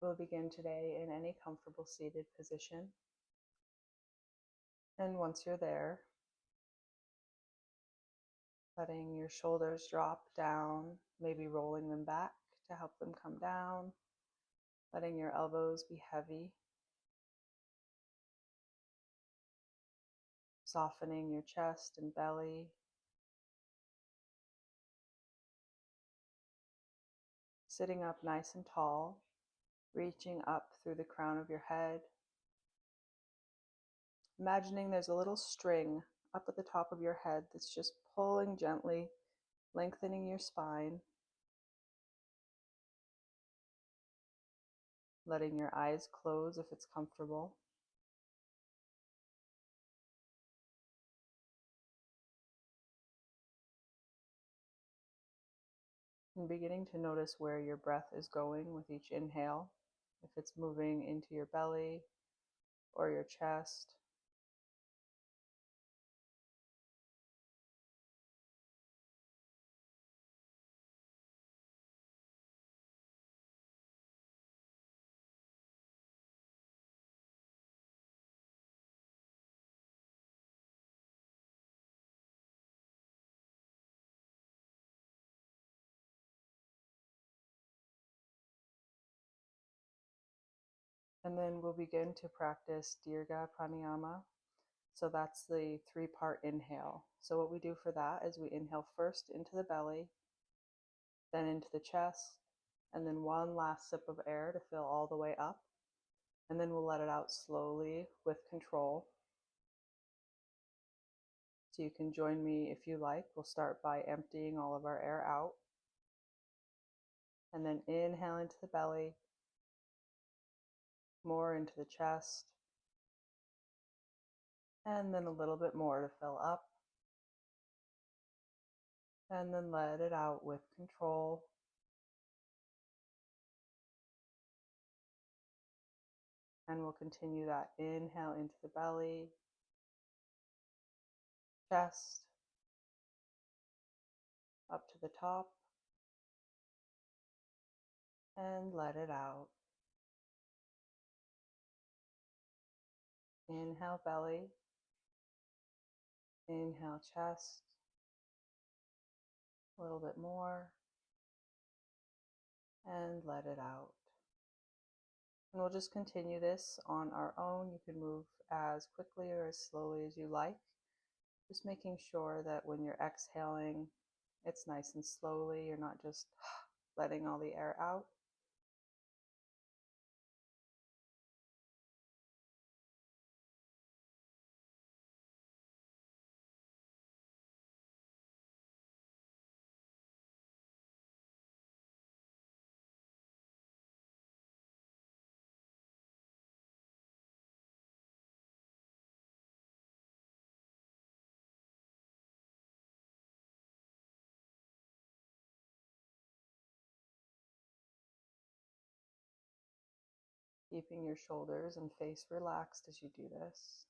We'll begin today in any comfortable seated position. And once you're there, letting your shoulders drop down, maybe rolling them back to help them come down, letting your elbows be heavy, softening your chest and belly, sitting up nice and tall, reaching up through the crown of your head, imagining there's a little string up at the top of your head that's just pulling gently, lengthening your spine, letting your eyes close if it's comfortable. And beginning to notice where your breath is going with each inhale, if it's moving into your belly or your chest. And then we'll begin to practice Dirga Pranayama. So that's the 3-part inhale. So what we do for that is we inhale first into the belly, then into the chest, and then one last sip of air to fill all the way up. And then we'll let it out slowly with control. So you can join me if you like. We'll start by emptying all of our air out. And then inhale into the belly, more into the chest, and then a little bit more to fill up. And then let it out with control. And we'll continue that inhale into the belly, chest, up to the top, and let it out. Inhale belly, inhale chest, a little bit more, and let it out. And we'll just continue this on our own. You can move as quickly or as slowly as you like, just making sure that when you're exhaling, it's nice and slowly. You're not just letting all the air out. Keeping your shoulders and face relaxed as you do this.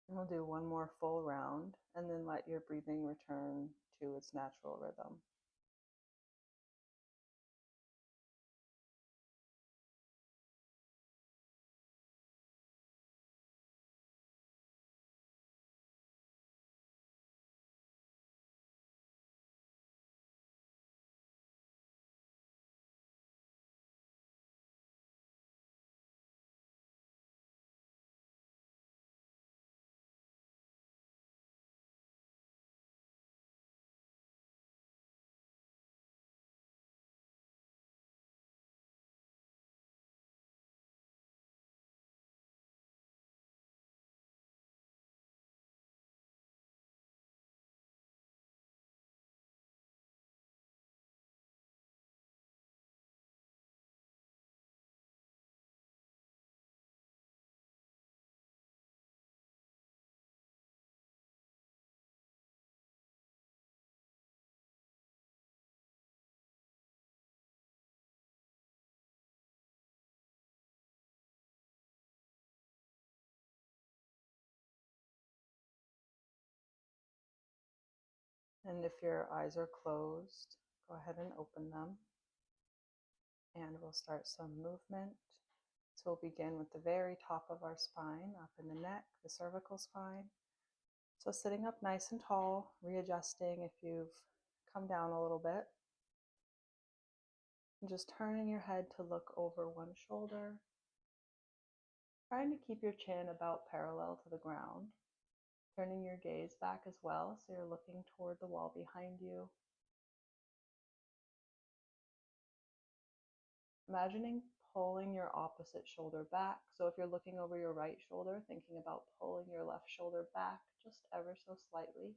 And we'll do one more full round and then let your breathing return to its natural rhythm. And if your eyes are closed, go ahead and open them. And we'll start some movement. So we'll begin with the very top of our spine, up in the neck, the cervical spine. So sitting up nice and tall, readjusting if you've come down a little bit. And just turning your head to look over one shoulder. Trying to keep your chin about parallel to the ground. Turning your gaze back as well, so you're looking toward the wall behind you. Imagining pulling your opposite shoulder back. So if you're looking over your right shoulder, thinking about pulling your left shoulder back just ever so slightly.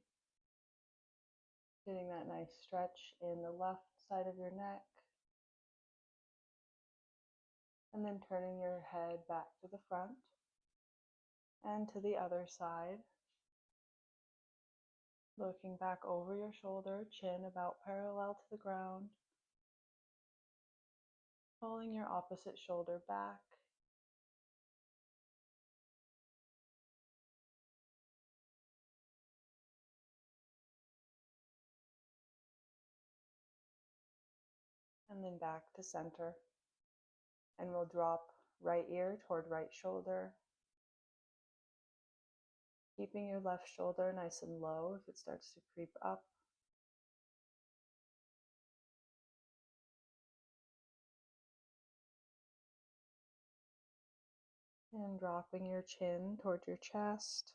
Getting that nice stretch in the left side of your neck. And then turning your head back to the front and to the other side. Looking back over your shoulder, chin about parallel to the ground. Pulling your opposite shoulder back. And then back to center. And we'll drop right ear toward right shoulder. Keeping your left shoulder nice and low if it starts to creep up. And dropping your chin toward your chest.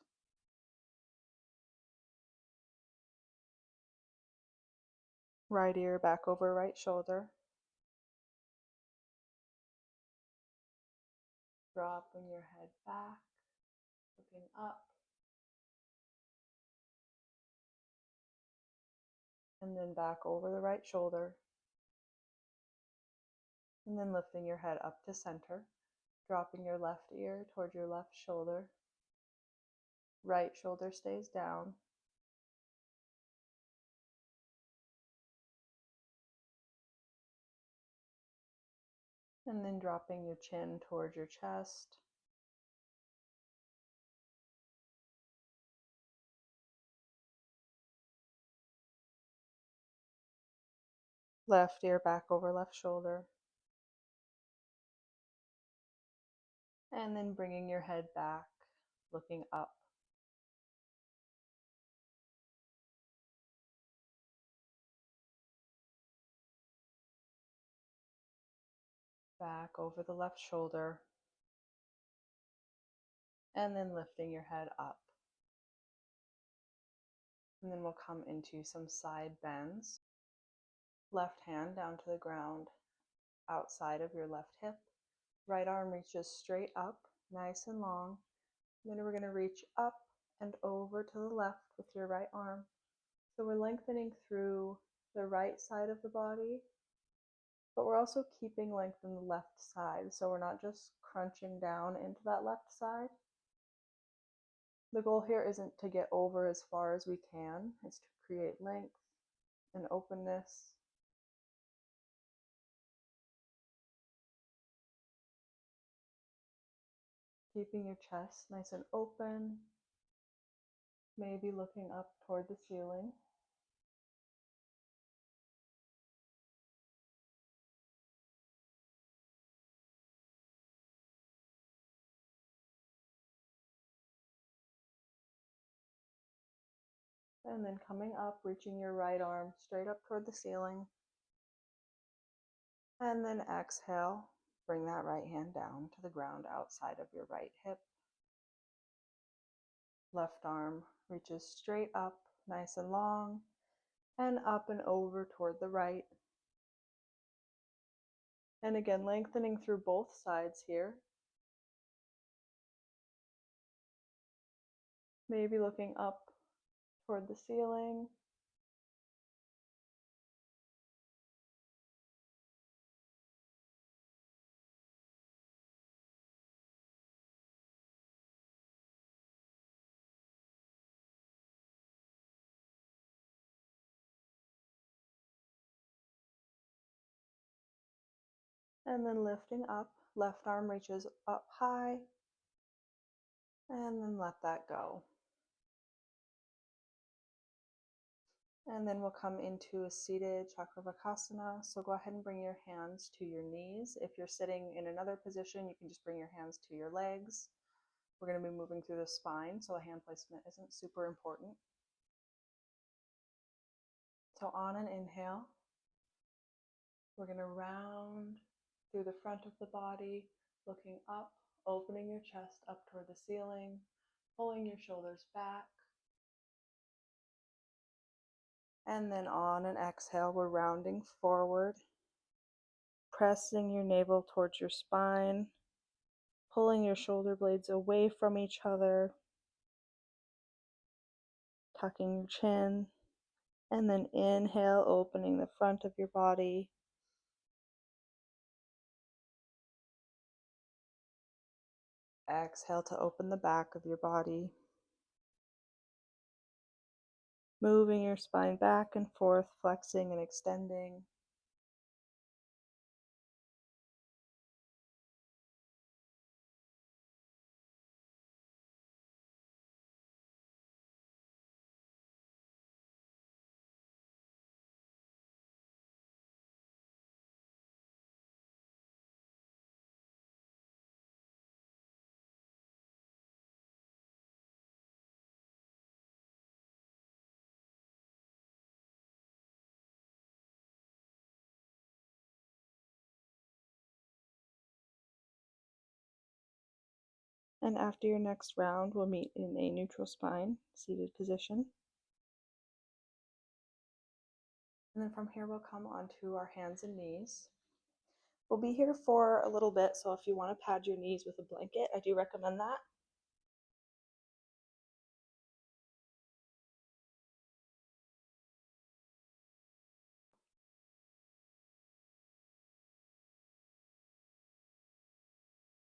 Right ear back over right shoulder. Dropping your head back, looking up. And then back over the right shoulder. And then lifting your head up to center. Dropping your left ear toward your left shoulder. Right shoulder stays down. And then dropping your chin toward your chest. Left ear back over left shoulder. And then bringing your head back, looking up. Back over the left shoulder. And then lifting your head up. And then we'll come into some side bends. Left hand down to the ground, outside of your left hip. Right arm reaches straight up, nice and long. And then we're going to reach up and over to the left with your right arm. So we're lengthening through the right side of the body, but we're also keeping length in the left side. So we're not just crunching down into that left side. The goal here isn't to get over as far as we can, it's to create length and openness. Keeping your chest nice and open, maybe looking up toward the ceiling. And then coming up, reaching your right arm straight up toward the ceiling. And then exhale, bring that right hand down to the ground outside of your right hip. Left arm reaches straight up, nice and long, and up and over toward the right. And again, lengthening through both sides here. Maybe looking up toward the ceiling. And then lifting up, left arm reaches up high, and then let that go. And then we'll come into a seated Chakravakasana. So go ahead and bring your hands to your knees. If you're sitting in another position, you can just bring your hands to your legs. We're going to be moving through the spine, so a hand placement isn't super important. So on an inhale, we're going to round through the front of the body, looking up, opening your chest up toward the ceiling, pulling your shoulders back. And then on an exhale, we're rounding forward, pressing your navel towards your spine, pulling your shoulder blades away from each other, tucking your chin, and then inhale, opening the front of your body. Exhale to open the back of your body. Moving your spine back and forth, flexing and extending. And after your next round, we'll meet in a neutral spine, seated position. And then from here, we'll come onto our hands and knees. We'll be here for a little bit, so if you want to pad your knees with a blanket, I do recommend that.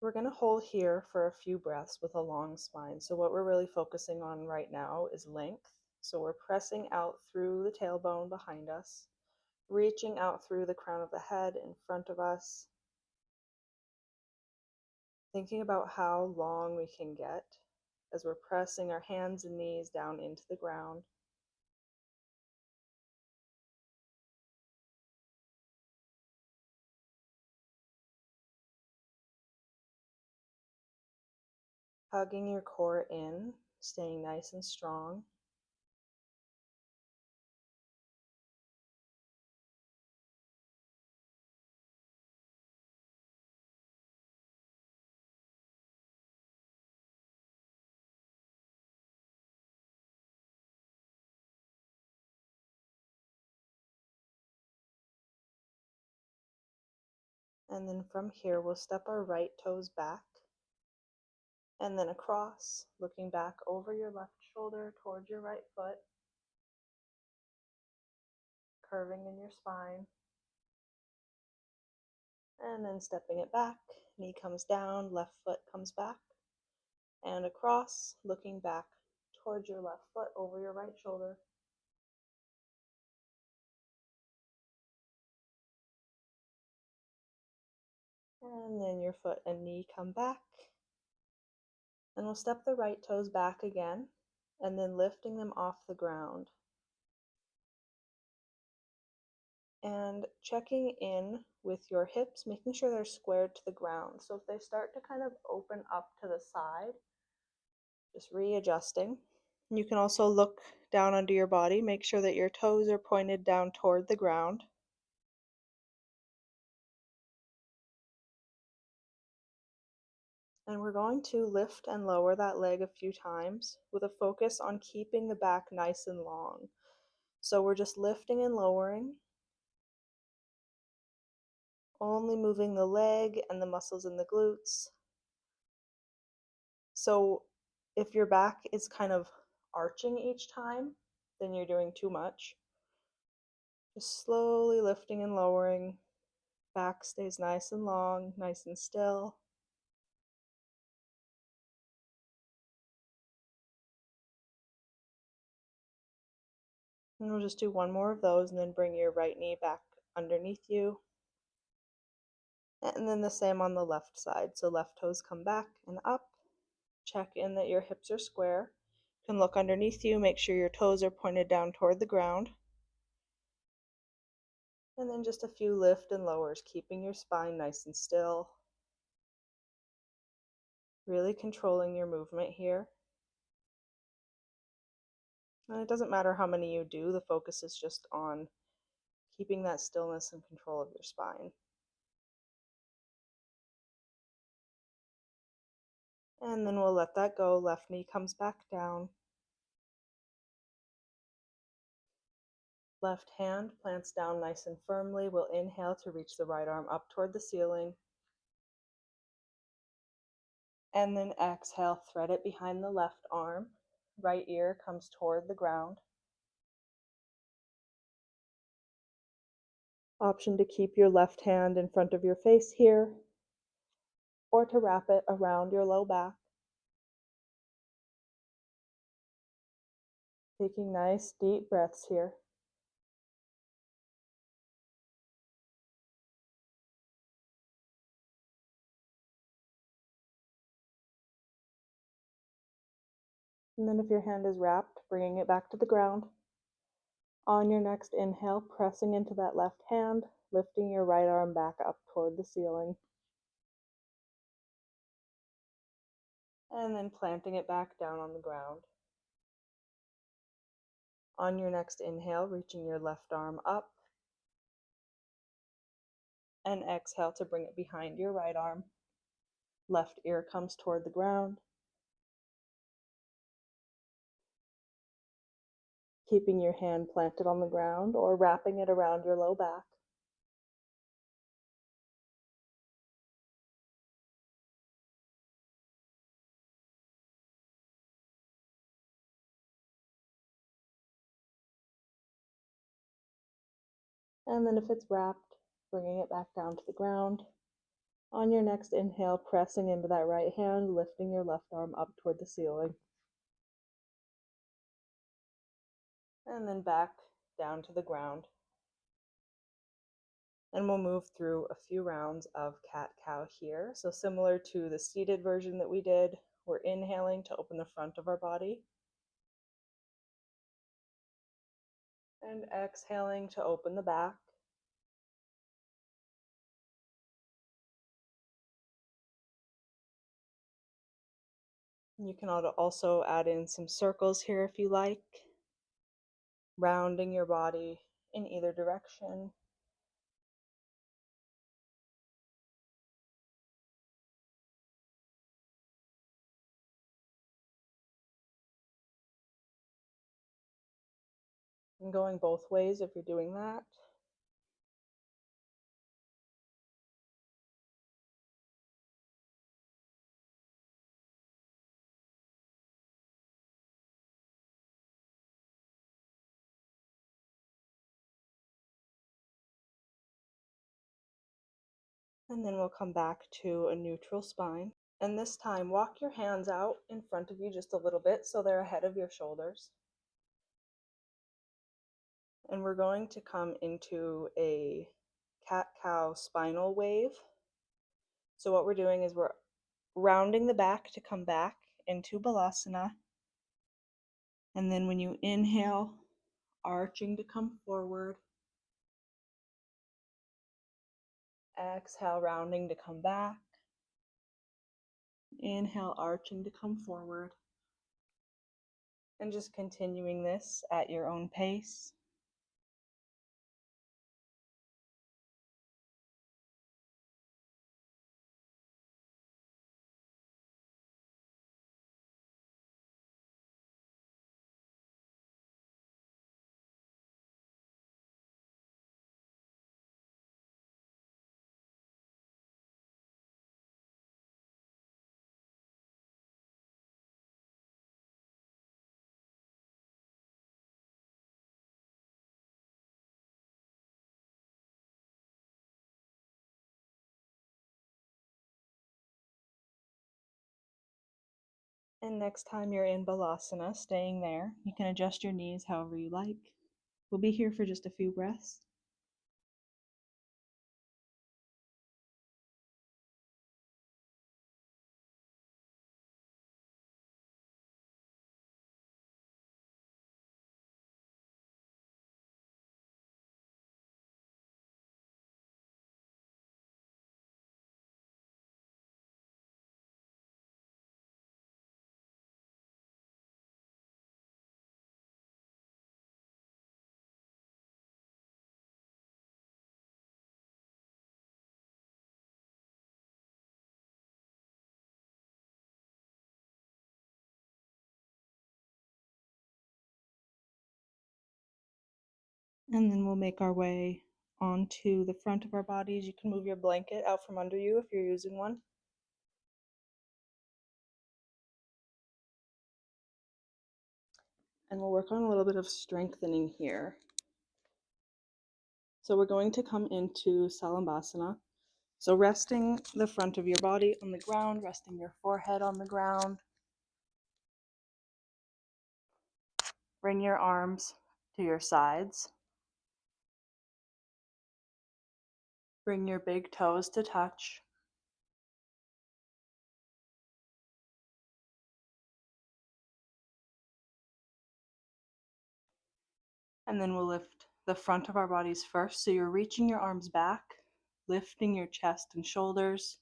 We're going to hold here for a few breaths with a long spine. So what we're really focusing on right now is length. So we're pressing out through the tailbone behind us, reaching out through the crown of the head in front of us, thinking about how long we can get as we're pressing our hands and knees down into the ground. Hugging your core in, staying nice and strong. And then from here, we'll step our right toes back and then across, looking back over your left shoulder towards your right foot, curving in your spine. And then stepping it back, knee comes down, left foot comes back, and across, looking back towards your left foot over your right shoulder. And then your foot and knee come back. And we'll step the right toes back again, and then lifting them off the ground. And checking in with your hips, making sure they're squared to the ground. So if they start to kind of open up to the side, just readjusting. You can also look down under your body, make sure that your toes are pointed down toward the ground. And we're going to lift and lower that leg a few times with a focus on keeping the back nice and long. So we're just lifting and lowering, only moving the leg and the muscles in the glutes. So if your back is kind of arching each time, then you're doing too much. Just slowly lifting and lowering. Back stays nice and long, nice and still. And we'll just do one more of those and then bring your right knee back underneath you. And then the same on the left side. So left toes come back and up. Check in that your hips are square. You can look underneath you, make sure your toes are pointed down toward the ground. And then just a few lift and lowers, keeping your spine nice and still. Really controlling your movement here. And it doesn't matter how many you do, the focus is just on keeping that stillness and control of your spine. And then we'll let that go. Left knee comes back down. Left hand plants down nice and firmly. We'll inhale to reach the right arm up toward the ceiling. And then exhale, thread it behind the left arm. Right ear comes toward the ground. Option to keep your left hand in front of your face here, or to wrap it around your low back. Taking nice deep breaths here. And then if your hand is wrapped, bringing it back to the ground. On your next inhale, pressing into that left hand, lifting your right arm back up toward the ceiling. And then planting it back down on the ground. On your next inhale, reaching your left arm up. And exhale to bring it behind your right arm. Left ear comes toward the ground. Keeping your hand planted on the ground or wrapping it around your low back. And then if it's wrapped, bringing it back down to the ground. On your next inhale, pressing into that right hand, lifting your left arm up toward the ceiling. And then back down to the ground. And we'll move through a few rounds of cat-cow here. So similar to the seated version that we did, we're inhaling to open the front of our body. And exhaling to open the back. You can also add in some circles here if you like, rounding your body in either direction. And going both ways if you're doing that. And then we'll come back to a neutral spine. And this time, walk your hands out in front of you just a little bit so they're ahead of your shoulders. And we're going to come into a cat-cow spinal wave. So what we're doing is we're rounding the back to come back into Balasana. And then when you inhale, arching to come forward. Exhale, rounding to come back. Inhale, arching to come forward. And just continuing this at your own pace. And next time you're in Balasana, staying there, you can adjust your knees however you like. We'll be here for just a few breaths. And then we'll make our way onto the front of our bodies. You can move your blanket out from under you if you're using one. And we'll work on a little bit of strengthening here. So we're going to come into Salambhasana. So resting the front of your body on the ground, resting your forehead on the ground. Bring your arms to your sides. Bring your big toes to touch. And then we'll lift the front of our bodies first. So you're reaching your arms back, lifting your chest and shoulders.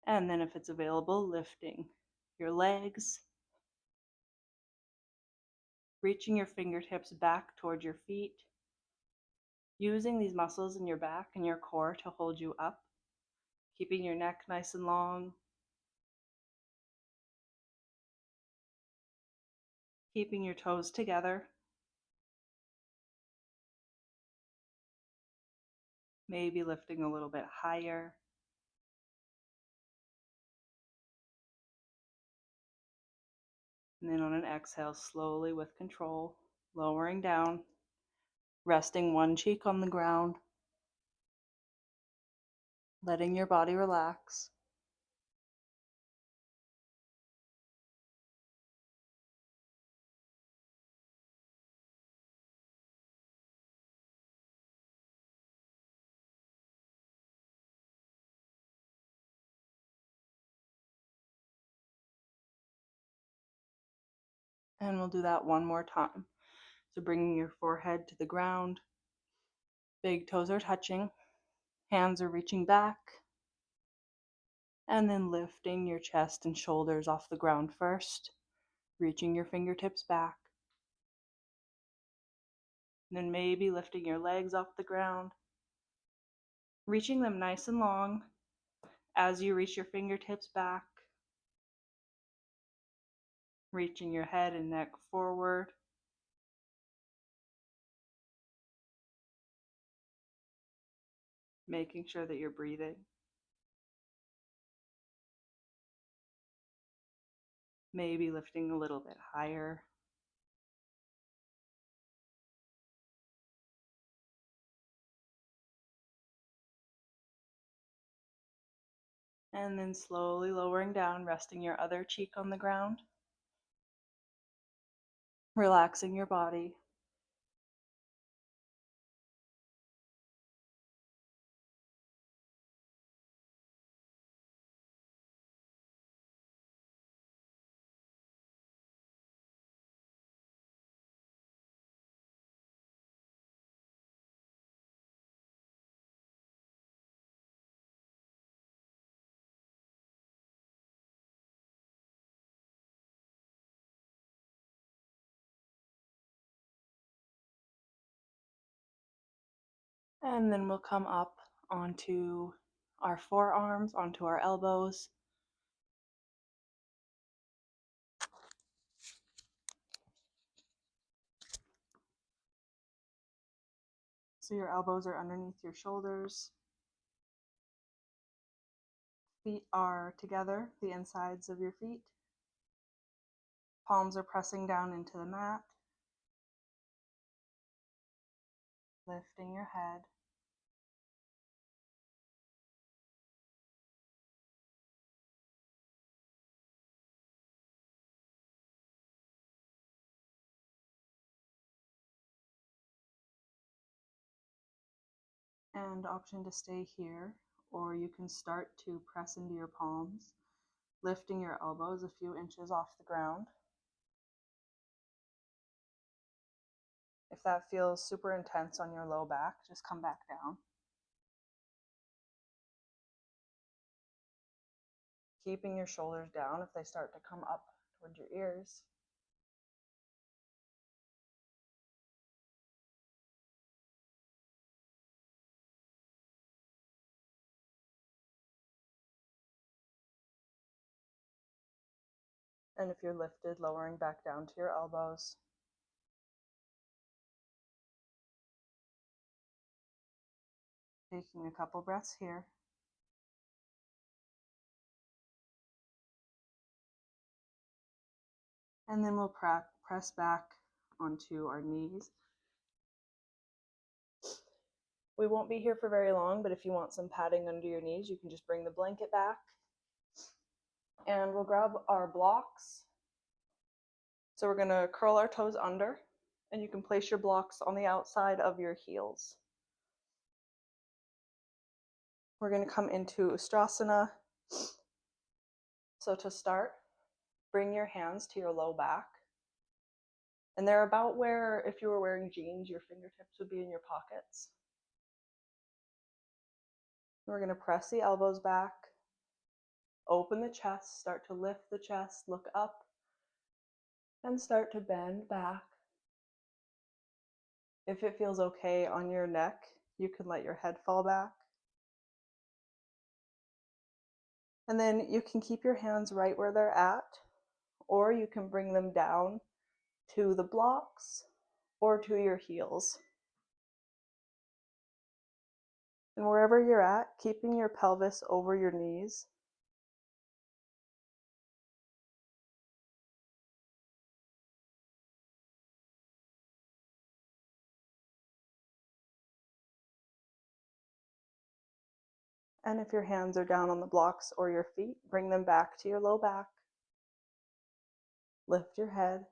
And then if it's available, lifting your legs, reaching your fingertips back toward your feet, using these muscles in your back and your core to hold you up, keeping your neck nice and long, keeping your toes together, maybe lifting a little bit higher. And then on an exhale, slowly with control, lowering down, resting one cheek on the ground, letting your body relax. And we'll do that one more time. So bringing your forehead to the ground, big toes are touching, hands are reaching back, and then lifting your chest and shoulders off the ground first, reaching your fingertips back, and then maybe lifting your legs off the ground, reaching them nice and long as you reach your fingertips back, reaching your head and neck forward. Making sure that you're breathing. Maybe lifting a little bit higher. And then slowly lowering down, resting your other cheek on the ground. Relaxing your body. And then we'll come up onto our forearms, onto our elbows. So your elbows are underneath your shoulders. Feet are together, the insides of your feet. Palms are pressing down into the mat. Lifting your head. And option to stay here, or you can start to press into your palms, lifting your elbows a few inches off the ground. If that feels super intense on your low back, just come back down. Keeping your shoulders down if they start to come up towards your ears. And if you're lifted, lowering back down to your elbows. Taking a couple breaths here. And then we'll press back onto our knees. We won't be here for very long, but if you want some padding under your knees, you can just bring the blanket back. And we'll grab our blocks. So we're going to curl our toes under, and you can place your blocks on the outside of your heels. We're going to come into Ustrasana. So to start, bring your hands to your low back. And they're about where, if you were wearing jeans, your fingertips would be in your pockets. We're going to press the elbows back, open the chest, start to lift the chest, look up, and start to bend back. If it feels okay on your neck, you can let your head fall back. And then you can keep your hands right where they're at, or you can bring them down to the blocks or to your heels. And wherever you're at, keeping your pelvis over your knees. And if your hands are down on the blocks or your feet, bring them back to your low back. Lift your head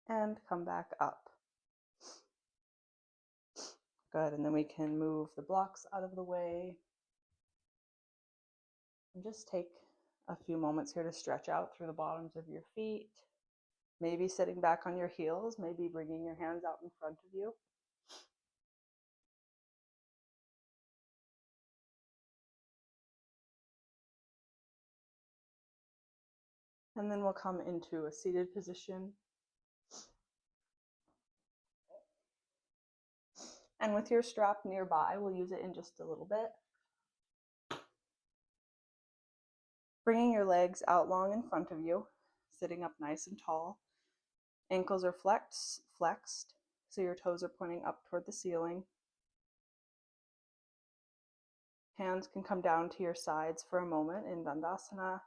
and come back up. Good, and then we can move the blocks out of the way. And just take a few moments here to stretch out through the bottoms of your feet. Maybe sitting back on your heels, maybe bringing your hands out in front of you. And then we'll come into a seated position. And with your strap nearby, we'll use it in just a little bit. Bringing your legs out long in front of you, sitting up nice and tall. Ankles are flexed, so your toes are pointing up toward the ceiling. Hands can come down to your sides for a moment in Dandasana.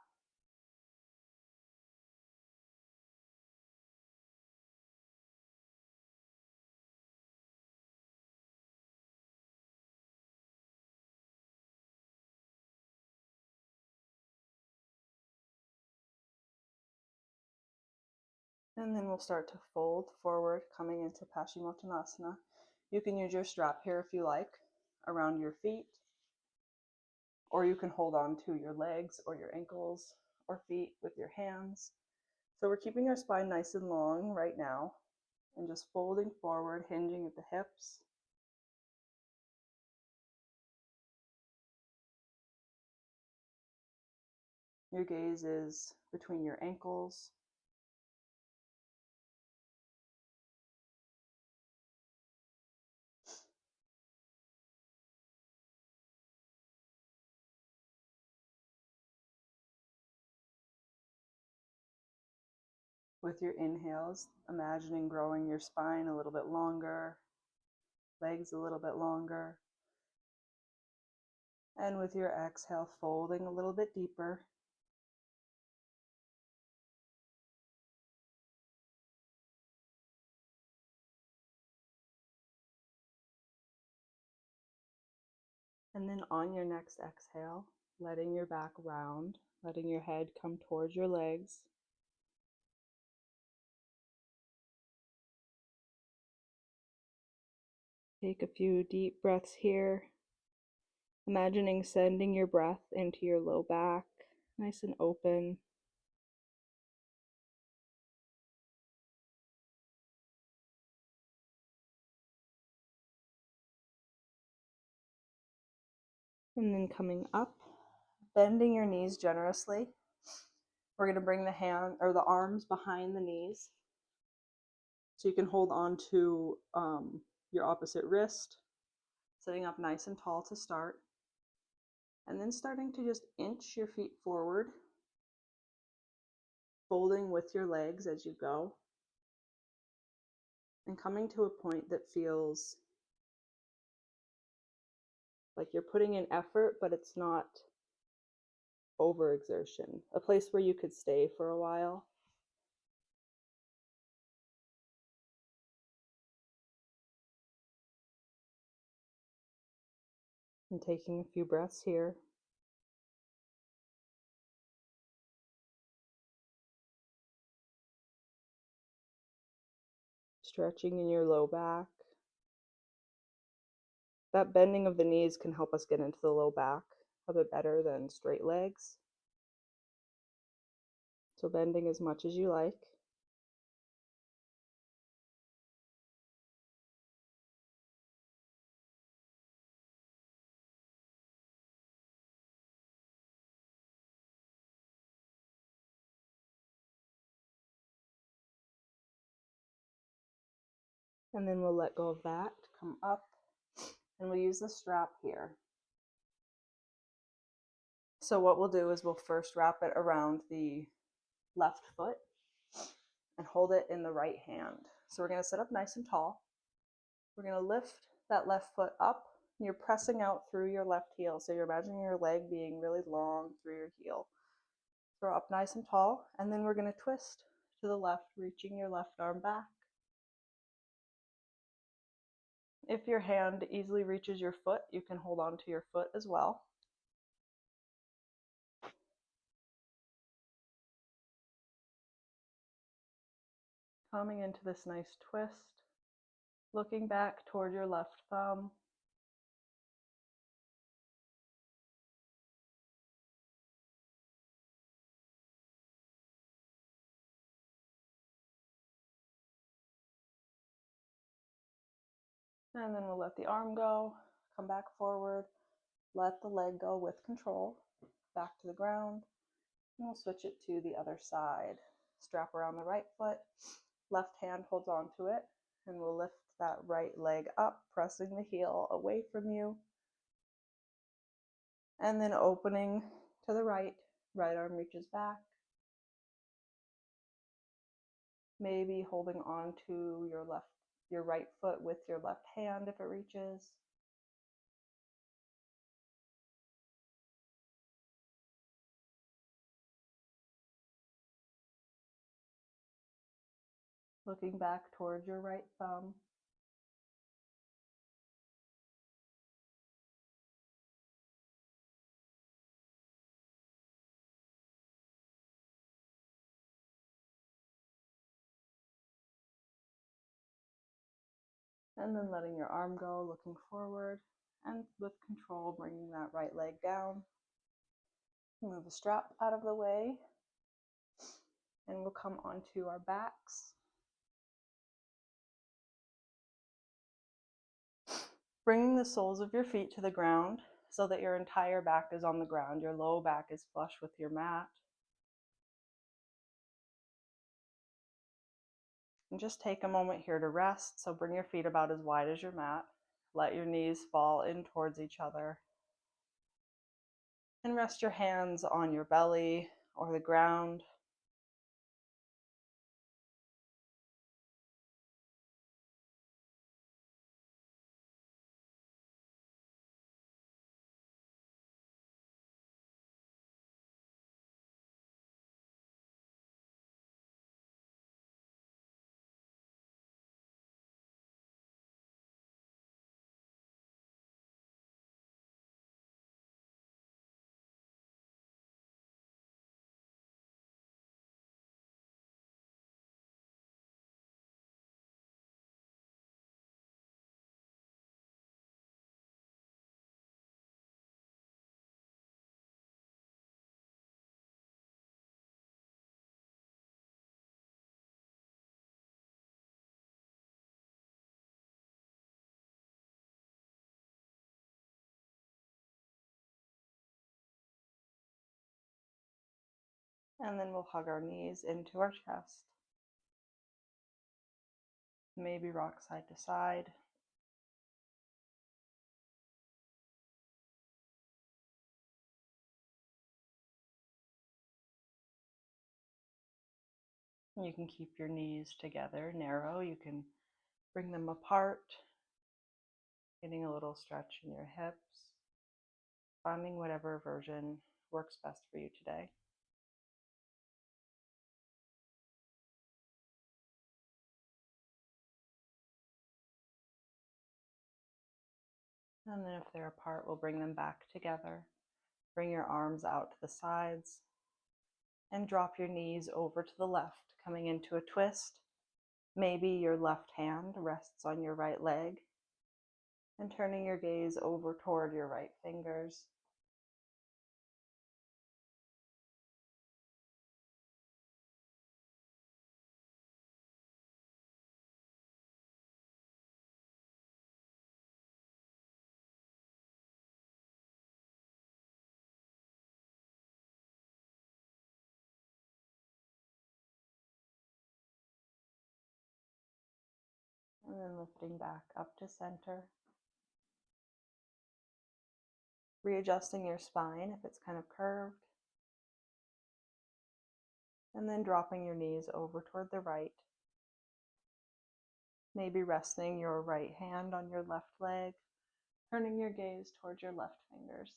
And then we'll start to fold forward, coming into Paschimottanasana. You can use your strap here if you like, around your feet, or you can hold on to your legs or your ankles or feet with your hands. So we're keeping our spine nice and long right now, and just folding forward, hinging at the hips. Your gaze is between your ankles. With your inhales, imagining growing your spine a little bit longer, legs a little bit longer. And with your exhale, folding a little bit deeper. And then on your next exhale, letting your back round, letting your head come towards your legs. Take a few deep breaths here, imagining sending your breath into your low back, nice and open. And then coming up, bending your knees generously. We're going to bring the hand or the arms behind the knees. So you can hold on to your opposite wrist, sitting up nice and tall to start. And then starting to just inch your feet forward. Holding with your legs as you go, and coming to a point that feels like you're putting in effort, but it's not overexertion. A place where you could stay for a while. And taking a few breaths here. Stretching in your low back. That bending of the knees can help us get into the low back a bit better than straight legs. So bending as much as you like. And then we'll let go of that, come up, and we'll use the strap here. So what we'll do is we'll first wrap it around the left foot and hold it in the right hand. So we're going to sit up nice and tall. We're going to lift that left foot up. You're pressing out through your left heel. So you're imagining your leg being really long through your heel. So we're up nice and tall, and then we're going to twist to the left, reaching your left arm back. If your hand easily reaches your foot, you can hold on to your foot as well. Coming into this nice twist, looking back toward your left thumb. And then we'll let the arm go, come back forward, let the leg go with control, back to the ground, and we'll switch it to the other side. Strap around the right foot, left hand holds on to it, and we'll lift that right leg up, pressing the heel away from you. And then opening to the right, right arm reaches back. Maybe holding on to your right foot with your left hand if it reaches. Looking back towards your right thumb. And then letting your arm go, looking forward, and with control, bringing that right leg down. Move the strap out of the way, and we'll come onto our backs. Bringing the soles of your feet to the ground so that your entire back is on the ground. Your low back is flush with your mat. And just take a moment here to rest. So bring your feet about as wide as your mat. Let your knees fall in towards each other. And rest your hands on your belly or the ground. And then we'll hug our knees into our chest. Maybe rock side to side. You can keep your knees together, narrow. You can bring them apart, getting a little stretch in your hips, finding whatever version works best for you today. And then if they're apart, we'll bring them back together. Bring your arms out to the sides and drop your knees over to the left, coming into a twist. Maybe your left hand rests on your right leg and turning your gaze over toward your right fingers. And then lifting back up to center. Readjusting your spine if it's kind of curved. And then dropping your knees over toward the right. Maybe resting your right hand on your left leg, turning your gaze towards your left fingers.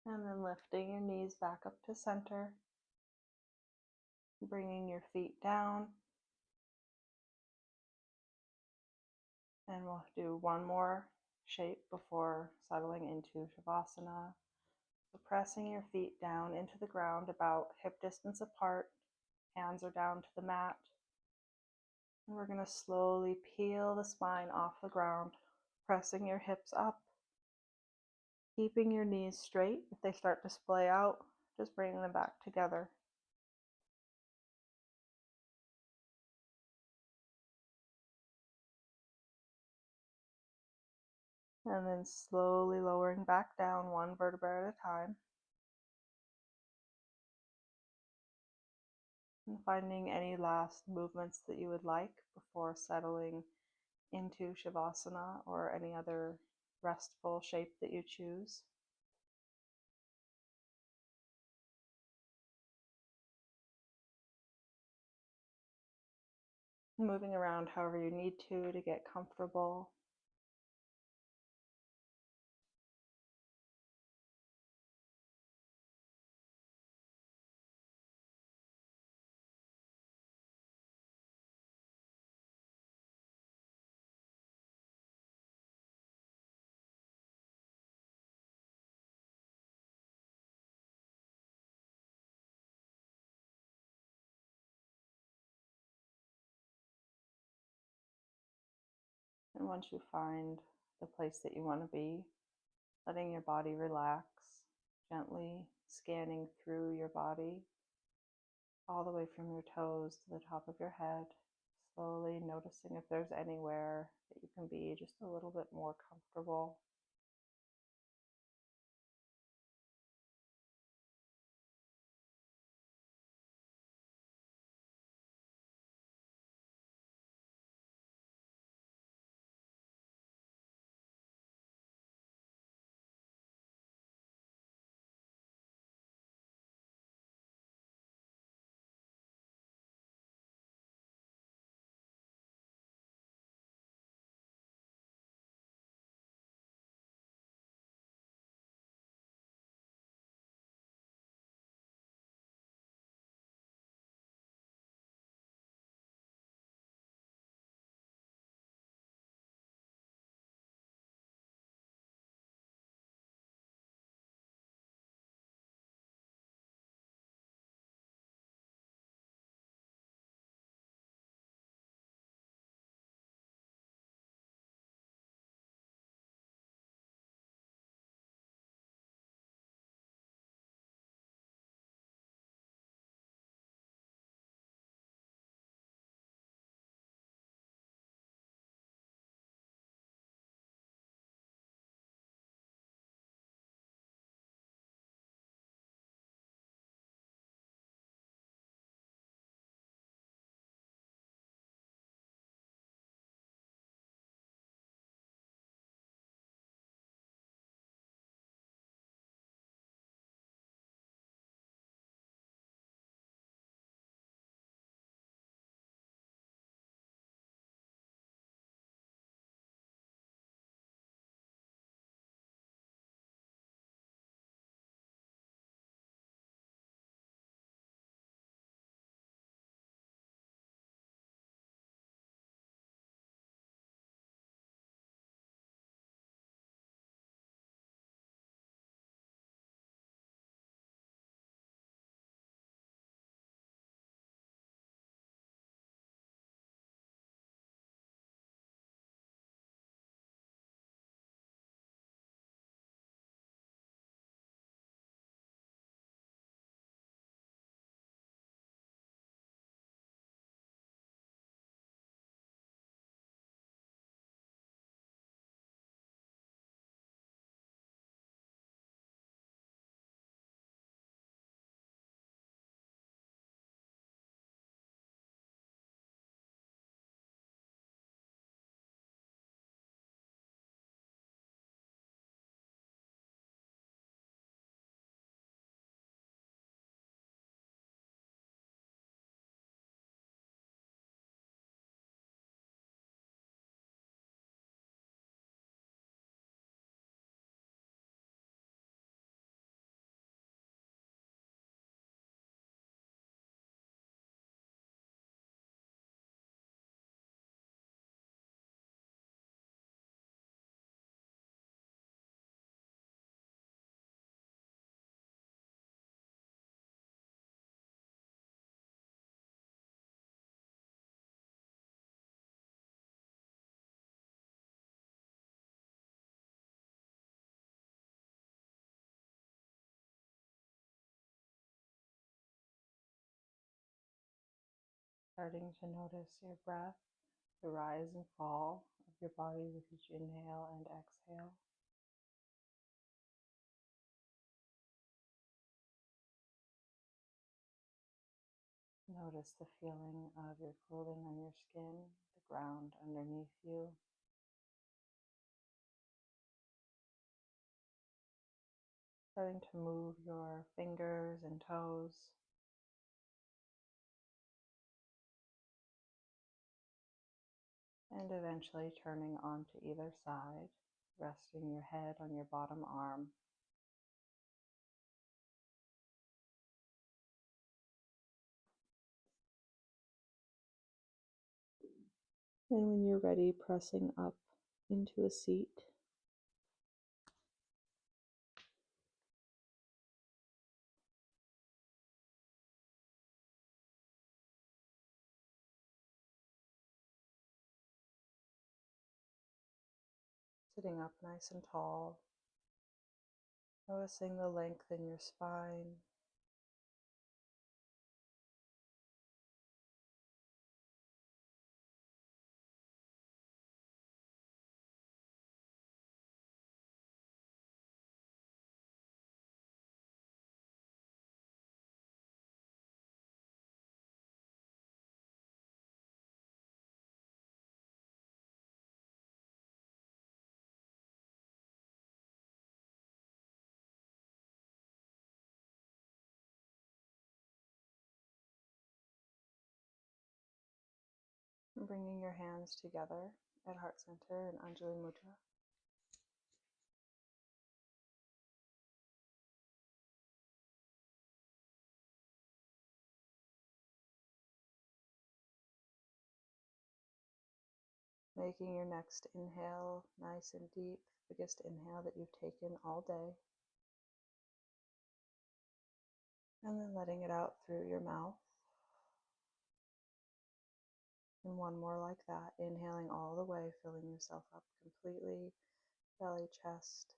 And then lifting your knees back up to center, bringing your feet down. And we'll do one more shape before settling into Shavasana. So pressing your feet down into the ground about hip distance apart, hands are down to the mat. And we're going to slowly peel the spine off the ground, pressing your hips up, keeping your knees straight. If they start to splay out, just bringing them back together. And then slowly lowering back down one vertebra at a time. And finding any last movements that you would like before settling into Shavasana or any other restful shape that you choose. Moving around however you need to get comfortable. And once you find the place that you want to be, letting your body relax, gently scanning through your body, all the way from your toes to the top of your head, slowly noticing if there's anywhere that you can be just a little bit more comfortable. Starting to notice your breath, the rise and fall of your body with each inhale and exhale. Notice the feeling of your clothing on your skin, the ground underneath you. Starting to move your fingers and toes. And eventually turning onto either side, resting your head on your bottom arm. And when you're ready, pressing up into a seat. Sitting up nice and tall. Noticing the length in your spine. And bringing your hands together at heart center in Anjali Mudra. Making your next inhale nice and deep, biggest inhale that you've taken all day. And then letting it out through your mouth. And one more like that, inhaling all the way, filling yourself up completely, belly, chest,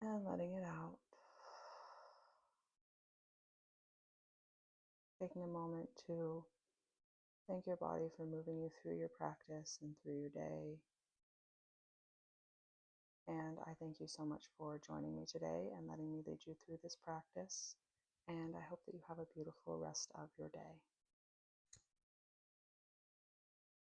and letting it out. Taking a moment to thank your body for moving you through your practice and through your day. And I thank you so much for joining me today and letting me lead you through this practice. And I hope that you have a beautiful rest of your day.